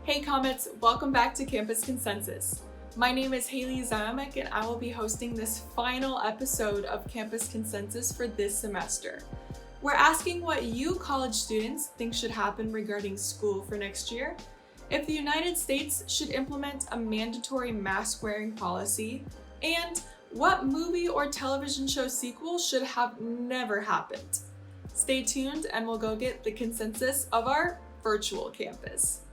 Hey Comets, welcome back to Campus Consensus. My name is Haley Ziomek and I will be hosting this final episode of Campus Consensus for this semester. We're asking what you college students think should happen regarding school for next year, if the United States should implement a mandatory mask wearing policy, and what movie or television show sequel should have never happened. Stay tuned and we'll go get the consensus of our virtual campus.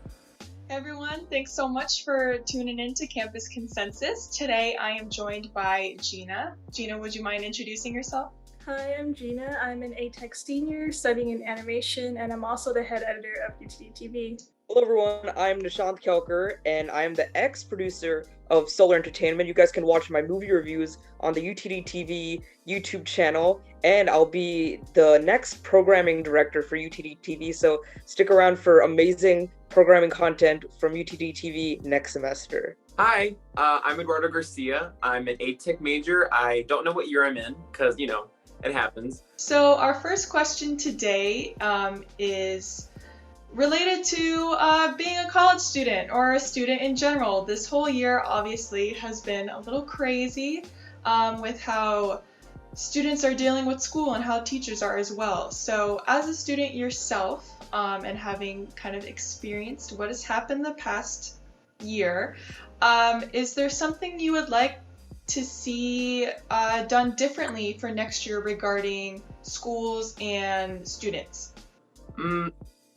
Everyone, thanks so much for tuning in to Campus Consensus. Today I am joined by Gina. Gina, would you mind introducing yourself? Hi, I'm Gina. I'm an ATech senior studying in animation, and I'm also the head editor of UTD TV. Hello everyone, I'm Nishant and I'm the ex-producer of Solar Entertainment. You guys can watch my movie reviews on the UTD TV YouTube channel, and I'll be the next programming director for UTD TV, so stick around for amazing programming content from UTD TV next semester. Hi, I'm Eduardo Garcia. I'm an ATech major. I don't know what year I'm in, because, it happens. So our first question today is related to being a college student or a student in general. This whole year obviously has been a little crazy with how students are dealing with school and how teachers are as well. So as a student yourself and having kind of experienced what has happened the past year, is there something you would like to see done differently for next year regarding schools and students?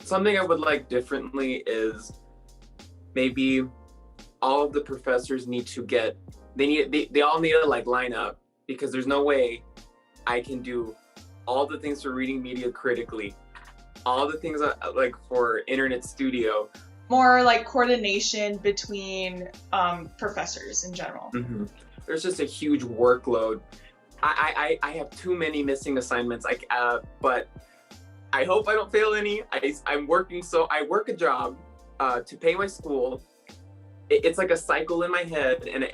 Something I would like differently is maybe all of the professors need to they all need to line up, because there's no way I can do all the things for reading media critically, all the things for internet studio. More like coordination between professors in general. Mm-hmm. There's just a huge workload. I have too many missing assignments. But I hope I don't fail any. I work a job to pay my school. It's like a cycle in my head, and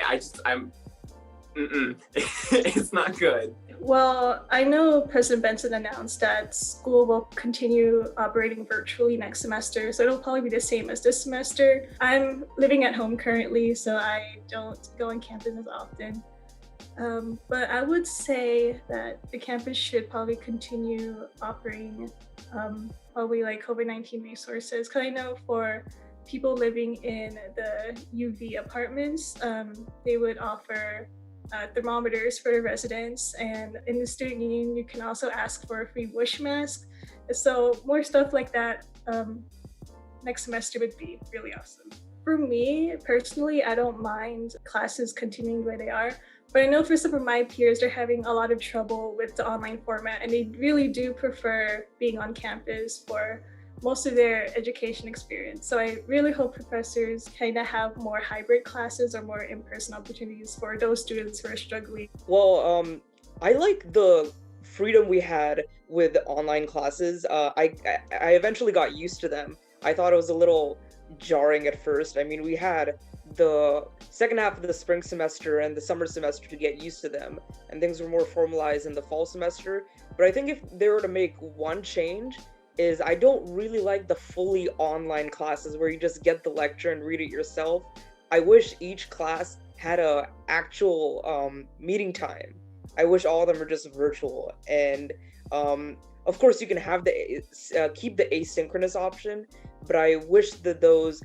it's not good. Well, I know President Benson announced that school will continue operating virtually next semester, so it'll probably be the same as this semester. I'm living at home currently, so I don't go on campus as often. But I would say that the campus should probably continue offering probably COVID-19 resources, because I know for people living in the UV apartments, they would offer thermometers for residents, and in the student union you can also ask for a free bush mask. So more stuff like that next semester would be really awesome. For me personally, I don't mind classes continuing the way they are, but I know for some of my peers, they're having a lot of trouble with the online format, and they really do prefer being on campus for most of their education experience. So I really hope professors kind of have more hybrid classes or more in-person opportunities for those students who are struggling. Well, I like the freedom we had with online classes. I eventually got used to them. I thought it was a little jarring at first. I mean, we had the second half of the spring semester and the summer semester to get used to them, and things were more formalized in the fall semester. But I think if they were to make one change, is I don't really like the fully online classes where you just get the lecture and read it yourself. I wish each class had a actual meeting time. I wish all of them were just virtual. And of course you can have keep the asynchronous option, but I wish that those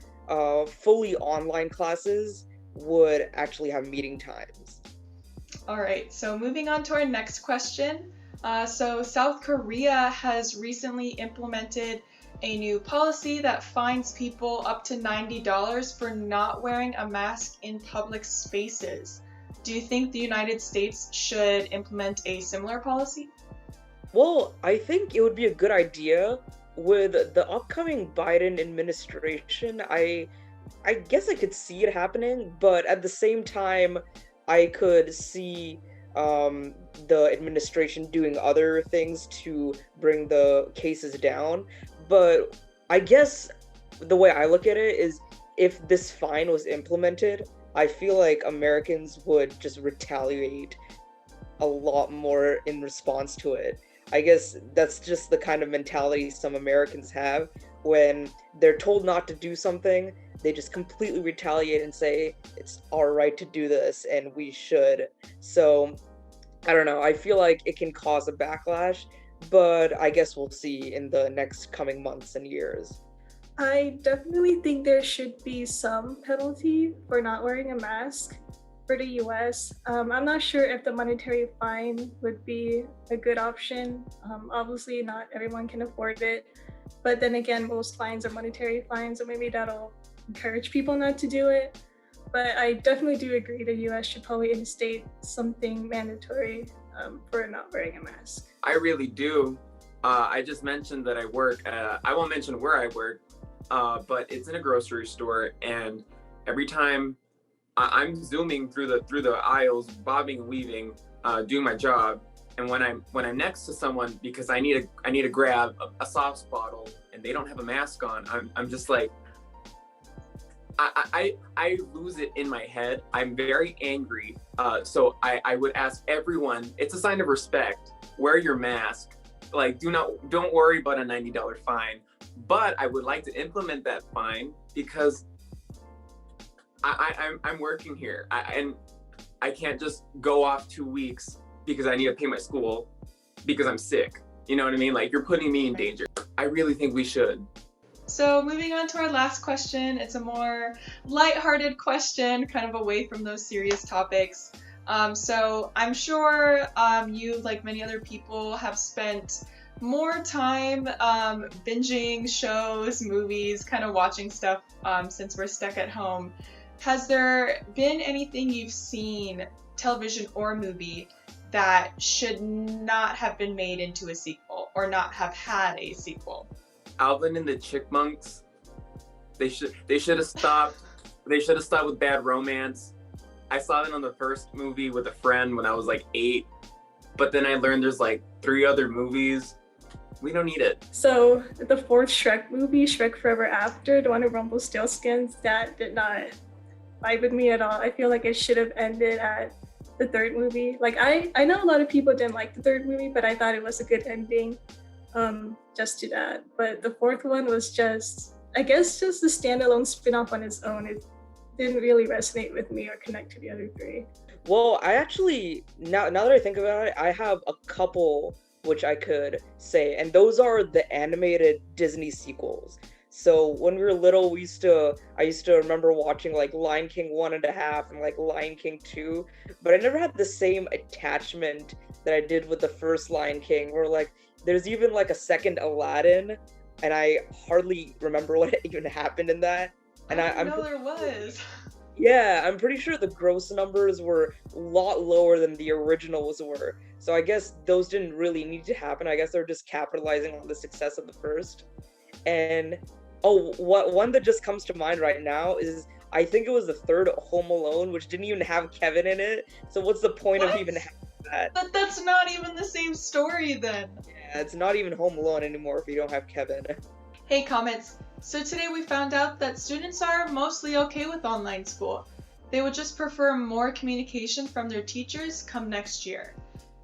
fully online classes would actually have meeting times. All right, so moving on to our next question. So South Korea has recently implemented a new policy that fines people up to $90 for not wearing a mask in public spaces. Do you think the United States should implement a similar policy? Well, I think it would be a good idea with the upcoming Biden administration. I guess I could see it happening, but at the same time, I could see the administration doing other things to bring the cases down. But I guess the way I look at it is, if this fine was implemented, I feel like Americans would just retaliate a lot more in response to it. I guess that's just the kind of mentality some Americans have. When they're told not to do something, they just completely retaliate and say it's our right to do this and we should. So I don't know. I feel like it can cause a backlash, but I guess we'll see in the next coming months and years. I definitely think there should be some penalty for not wearing a mask for the US. I'm not sure if the monetary fine would be a good option. Obviously, not everyone can afford it. But then again, most fines are monetary fines, so maybe that'll encourage people not to do it. But I definitely do agree the US should probably instate something mandatory for not wearing a mask. I really do. I just mentioned that I work. I won't mention where I work, but it's in a grocery store, and every time I'm zooming through the aisles, bobbing and weaving, doing my job, and when I'm next to someone because I need to grab a sauce bottle and they don't have a mask on, I'm just like, I lose it in my head. I'm very angry. So I would ask everyone, it's a sign of respect, wear your mask. Like, don't worry about a $90 fine. But I would like to implement that fine because I'm working here. And I can't just go off 2 weeks because I need to pay my school because I'm sick. You know what I mean? Like, you're putting me in danger. I really think we should. So moving on to our last question, it's a more lighthearted question, kind of away from those serious topics. So I'm sure you, like many other people, have spent more time binging shows, movies, kind of watching stuff since we're stuck at home. Has there been anything you've seen, television or movie, that should not have been made into a sequel or not have had a sequel? Alvin and the Chipmunks, they should have stopped. They should have stopped with Bad Romance. I saw it on the first movie with a friend when I was like 8, but then I learned there's like 3 other movies. We don't need it. So the 4th Shrek movie, Shrek Forever After, the one with Rumpelstiltskins, that did not vibe with me at all. I feel like it should have ended at the 3rd movie. Like I know a lot of people didn't like the 3rd movie, but I thought it was a good ending. Just to that. But the 4th one was just, I guess, just a standalone spin-off on its own. It didn't really resonate with me or connect to the other 3. Well, I actually, now that I think about it, I have a couple which I could say, and those are the animated Disney sequels. So when we were little, I used to remember watching like Lion King 1.5 and like Lion King 2, but I never had the same attachment that I did with the first Lion King, where like there's even like a second Aladdin, and I hardly remember what even happened in that. And I know there was. Yeah, I'm pretty sure the gross numbers were a lot lower than the originals were. So I guess those didn't really need to happen. I guess they're just capitalizing on the success of the first. And one that just comes to mind right now is, I think it was the 3rd Home Alone, which didn't even have Kevin in it. So what's the point of even having that? But that's not even the same story then. Yeah, it's not even Home Alone anymore if you don't have Kevin. Hey Comets, so today we found out that students are mostly okay with online school. They would just prefer more communication from their teachers come next year.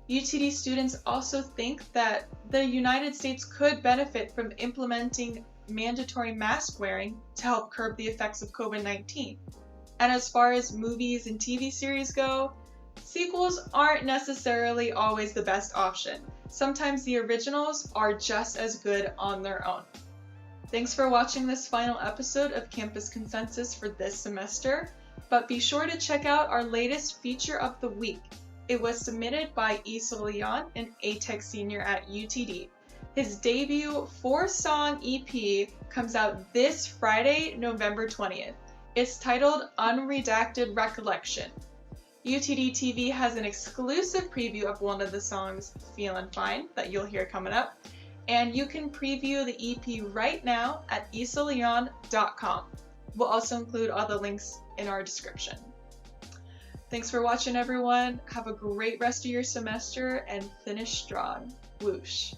UTD students also think that the United States could benefit from implementing mandatory mask wearing to help curb the effects of COVID-19. And as far as movies and TV series go, sequels aren't necessarily always the best option. Sometimes the originals are just as good on their own. Thanks for watching this final episode of Campus Consensus for this semester, but be sure to check out our latest feature of the week. It was submitted by Eisel Leon, an A-Tech senior at UTD. His debut 4-song EP comes out this Friday, November 20th. It's titled Unredacted Recollection. UTD TV has an exclusive preview of one of the songs, Feelin' Fine, that you'll hear coming up. And you can preview the EP right now at eiseleon.com. We'll also include all the links in our description. Thanks for watching, everyone. Have a great rest of your semester and finish strong. Whoosh.